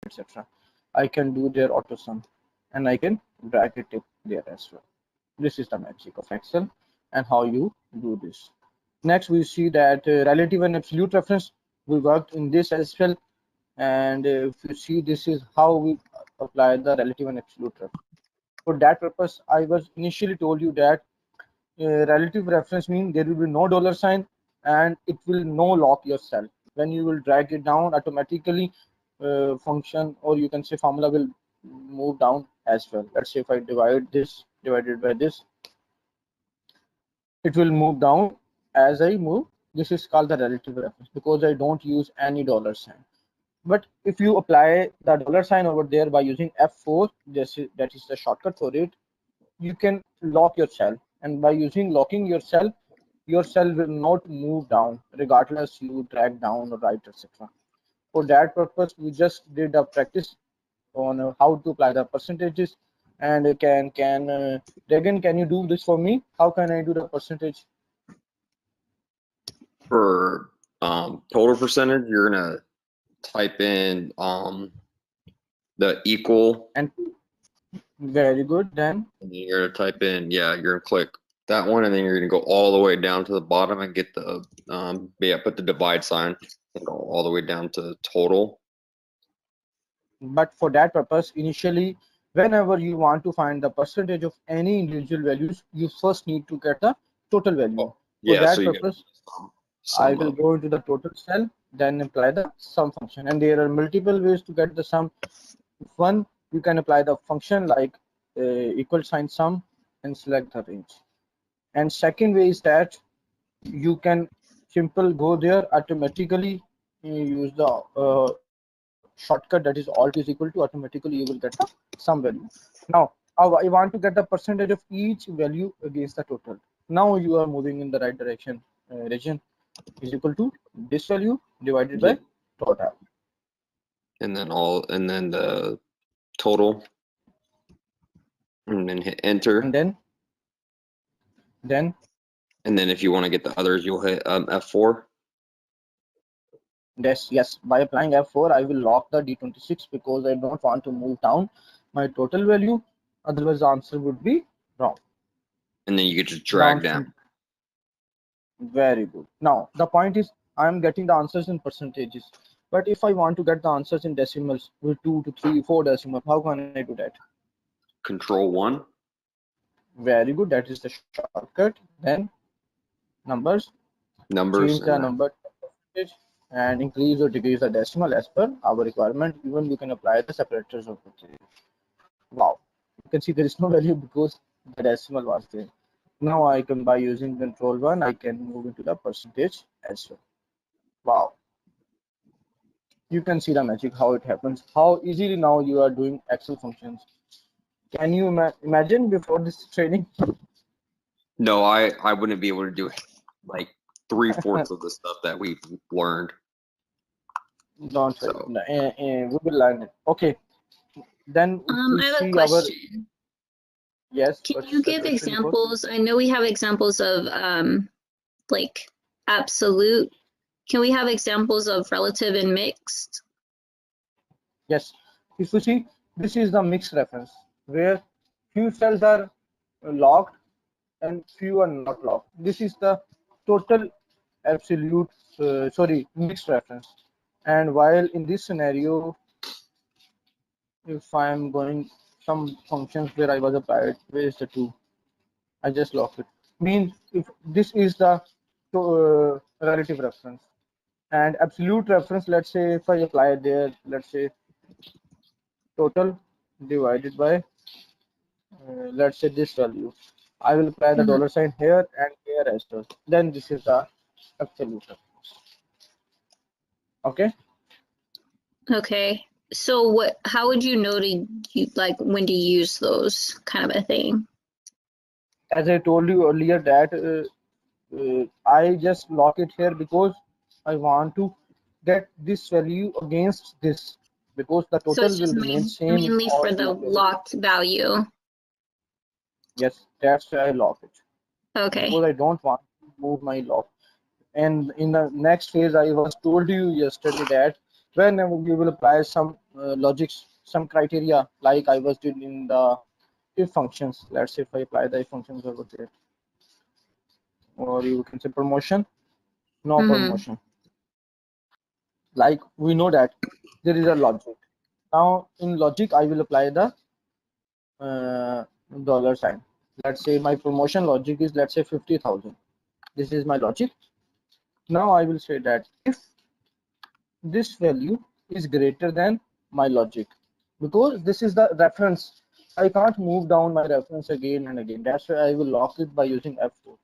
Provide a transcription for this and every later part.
etc. I can do their auto sum and I can drag it there as well. This is the magic of Excel and how you do this. Next, we see that relative and absolute reference. We worked in this as well. And if you see, this is how we apply the relative and absolute reference. For that purpose, I was initially told you that relative reference means there will be no dollar sign and it will no lock your cell. When you will drag it down, automatically function, or you can say formula, will move down as well. Let's say if I divide this divided by this, it will move down as I move. This is called the relative reference because I don't use any dollar sign. But if you apply the dollar sign over there by using F4, that is the shortcut for it, you can lock your cell, and by using locking your cell will not move down regardless you drag down or right, etc. For that purpose, we just did a practice on how to apply the percentages. And Regan, can you do this for me? How can I do the percentage? For total percentage, you're gonna type in the equal, And very good. Then and then you're gonna type in, yeah, you're gonna click that one, and then you're gonna go all the way down to the bottom and get the put the divide sign and go all the way down to total. but for that purpose, initially, whenever you want to find the percentage of any individual values, you first need to get the total value. Oh, For yeah, that so you purpose, sum I will go into the total cell, then apply the sum function. And there are multiple ways to get the sum. One, you can apply the function like equal sign sum and select the range. And second way is that you can simple go there automatically, use the shortcut, that is alt is equal to, automatically you will get the sum value. Now I want to get the percentage of each value against the total. Now you are moving in the right direction. Region is equal to this value divided by total, and then the total, and then hit enter. and then if you want to get the others, you'll hit F4. yes, by applying F4, I will lock the D26 because I don't want to move down my total value. Otherwise, the answer would be wrong. And then you get to drag down. Very good. Now, the point is, I'm getting the answers in percentages. But if I want to get the answers in decimals with 2 to 3, 4 decimals, how can I do that? Control 1. Very good. That is the shortcut. Then numbers. Change the number to percentage and increase or decrease the decimal as per our requirement. Even we can apply the separators of the three. Wow. You can see there is no value because the decimal was there. Now I can, by using control 1, I can move into the percentage as well. Wow. You can see the magic, how it happens, how easily now you are doing Excel functions. Can you imagine before this training? No, I wouldn't be able to do it. Like 3/4 of the stuff that we've learned. Don't so. We will learn it. Okay. Then I have a question. Yes. Can you give examples? I know we have examples of like absolute. Can we have examples of relative and mixed? Yes. If you see, this is the mixed reference where few cells are locked and few are not locked. This is the total absolute, mixed reference. And while in this scenario, if I'm going some functions where I was applied, where is the 2? I just locked it. Means if this is the relative reference, and absolute reference, let's say if I apply there, let's say total divided by let's say this value, I will apply the dollar sign here and here as well. Then this is the absolute reference. Okay. Okay. So how would you know like when to use those, kind of a thing? As I told you earlier that I just lock it here because I want to get this value against this, because the total will remain same. Mainly for the locked value. Yes, that's why I lock it. Okay. Because I don't want to move my lock. And in the next phase, I was told you yesterday that Whenever we will apply some logics, some criteria, like I was doing in the if functions. Let's say if I apply the if functions over there, or you can say promotion, no promotion. Like we know that there is a logic. Now in logic, I will apply the dollar sign. Let's say my promotion logic is, let's say 50,000. This is my logic. Now I will say that if this value is greater than my logic, because this is the reference, I can't move down my reference again and again. That's why I will lock it by using F4.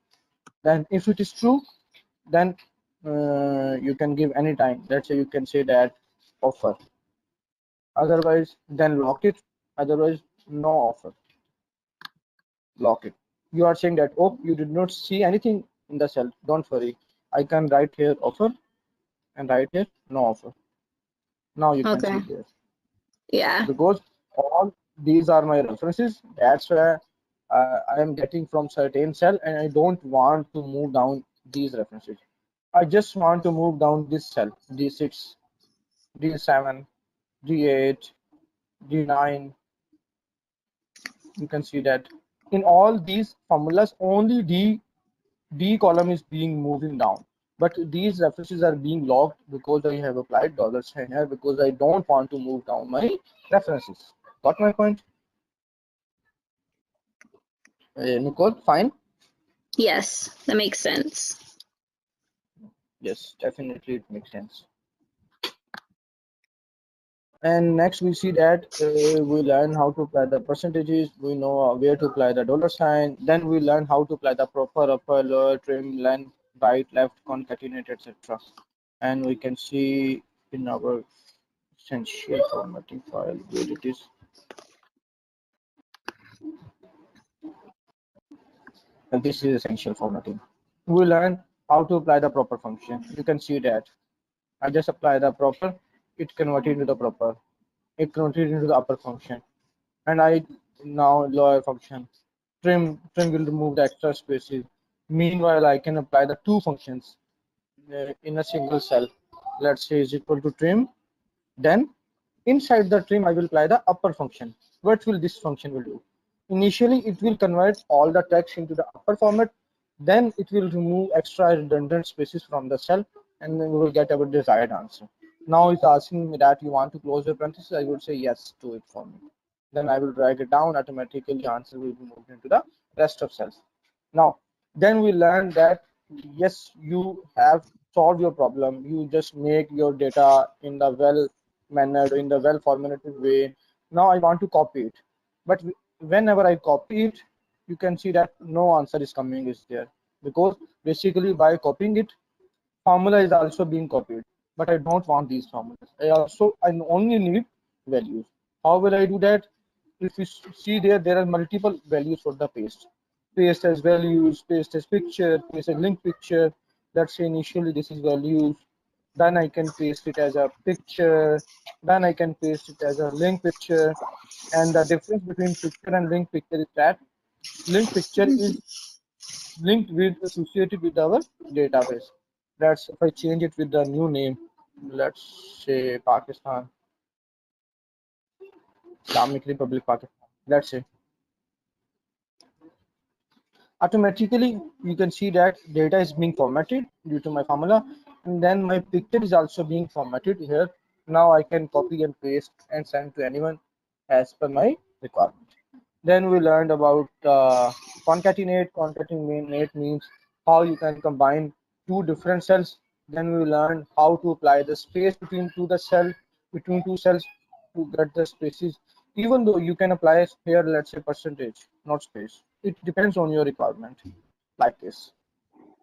Then if it is true, then you can give any time. Let's say you can say that offer. Otherwise, then lock it. Otherwise, no offer. Lock it. You are saying that, oh, you did not see anything in the cell. Don't worry. I can write here offer and write here no offer. Now you can see there. Yeah. Because all these are my references. That's where I am getting from certain cell, and I don't want to move down these references. I just want to move down this cell, D6, D7, D8, D9. You can see that in all these formulas, only D column is being moving down. But these references are being locked because I have applied $sign here, because I don't want to move down my references. Got my point? Nicole, fine? Yes, that makes sense. Yes, definitely it makes sense. And next we see that we learn how to apply the percentages. We know where to apply the $sign. Then we learn how to apply the proper upper, lower, trim, length, right, left, concatenate, etc. And we can see in our essential formatting file where it is. And this is essential formatting. We learn how to apply the proper function. You can see that I just apply the proper, it converted into the proper, it converted into the upper function, and I now lower function. Trim will remove the extra spaces. Meanwhile, I can apply the two functions in a single cell. Let's say is equal to trim. Then inside the trim, I will apply the upper function. What will this function will do? Initially, it will convert all the text into the upper format. Then it will remove extra redundant spaces from the cell, and then we will get our desired answer. Now it's asking me that you want to close your parenthesis. I would say yes to it for me. Then I will drag it down. Automatically, answer will be moved into the rest of cells. Now, then we learn that yes, you have solved your problem. You just make your data in the well mannered, in the well formulated way. Now I want to copy it, but whenever I copy it, you can see that no answer is coming is there, because basically by copying it, formula is also being copied, but I don't want these formulas. I only need values. How will I do that? If you see there are multiple values for the paste. Paste as values, paste as picture, paste as link picture. Let's say initially this is values. Then I can paste it as a picture. Then I can paste it as a link picture. And the difference between picture and link picture is that link picture is linked with, associated with our database. That's if I change it with the new name, let's say Pakistan, Islamic Republic Pakistan, let's say, automatically you can see that data is being formatted due to my formula, and then my picture is also being formatted here. Now I can copy and paste and send to anyone as per my requirement. Then we learned about concatenate. Concatenate means how you can combine two different cells. Then we learned how to apply the space between between two cells to get the spaces. Even though you can apply here, let's say percentage, not space. It depends on your requirement. Like this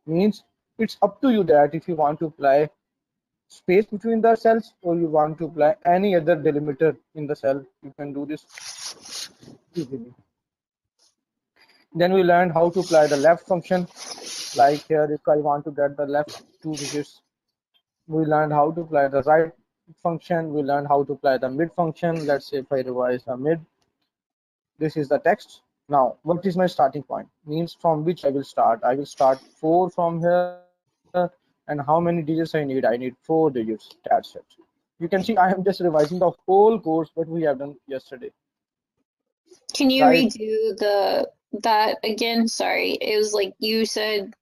means it's up to you that if you want to apply space between the cells or you want to apply any other delimiter in the cell, you can do this easily. Then we learned how to apply the left function. Like here, if I want to get the left two digits, we learned how to apply the right function. We learned how to apply the mid function. Let's say if I revise the mid, this is the text. Now, what is my starting point? Means from which I will start. I will start 4 from here. And how many digits I need? I need 4 digits. That's it. You You can see I am just revising the whole course what we have done yesterday. Can you Right. redo that again? Sorry, it was like you said